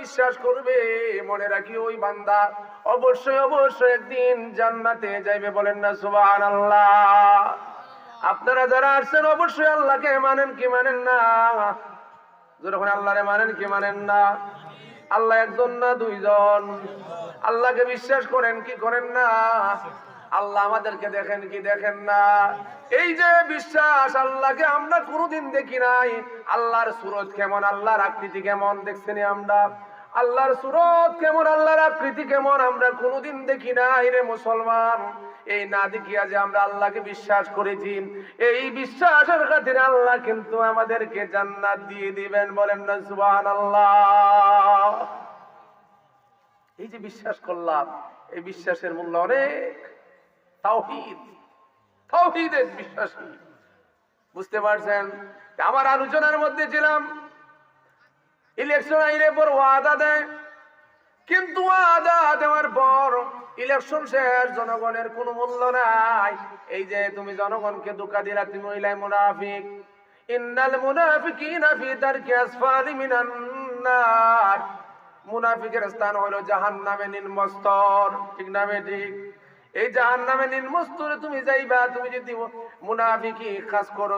বিশ্বাস করবে, মনে রাখি ওই বান্দা অবশ্যই অবশ্যই একদিন জান্নাতে যাইবে। বলেন না সুবহানাল্লাহ। আপনারা যারা আসছেন অবশ্যই আল্লাহকে মানেন কি মানেন না? যখন আল্লাহরে মানেন কি মানেন না? আল্লাহ একজন না দুইজন? আল্লাহকে বিশ্বাস করেন কি করেন না? আল্লাহ আমাদেরকে দেখেন কি দেখেন না? এই যে বিশ্বাস, আল্লাহকে আমরা কোনোদিন দেখি নাই। আল্লাহর সুরত কেমন, আল্লাহর আকৃতি কেমন দেখছেন আমরা? আল্লাহর সুরত কেমন, আল্লাহর আকৃতি কেমন আমরা কোনোদিন দেখি নাই রে মুসলমান। এই না দেখিয়া যে আমরা আল্লাহকে বিশ্বাস করেছি, এই বিশ্বাসের খাতিরে আল্লাহ কিন্তু আমাদেরকে জান্নাত দিয়ে দিবেন। বলেন না সুবহানাল্লাহ। এই যে বিশ্বাস করলাম, এই বিশ্বাসের মূল্য অনেক। তাওহীদ, তাওহীদের বিশ্বাসী। বুঝতে পারছেন? আমার আলোচনার মধ্যে ছিলাম ইলেকশন আইলে পর ওয়াদা দেয়, কিন্তু ওয়াদা দেওয়ার পর ইলেকশন শেষ, জনগণের কোনো মূল্য নাই। এই যে তুমি জনগণকে ধোঁকা দিলা, তুমি হইলাই মুনাফিক। ইন্নাল মুনাফিকিনা ফি দারকি আসফালি মিনান নার। মুনাফিকের স্থান হলো জাহান্নামে নিম্ন স্তর। ঠিক না ঠিক? এই জাহান্নামে নিম্ন স্তরে তুমি যাইবা, তুমি যদি মুনাফিকি কাজ করো।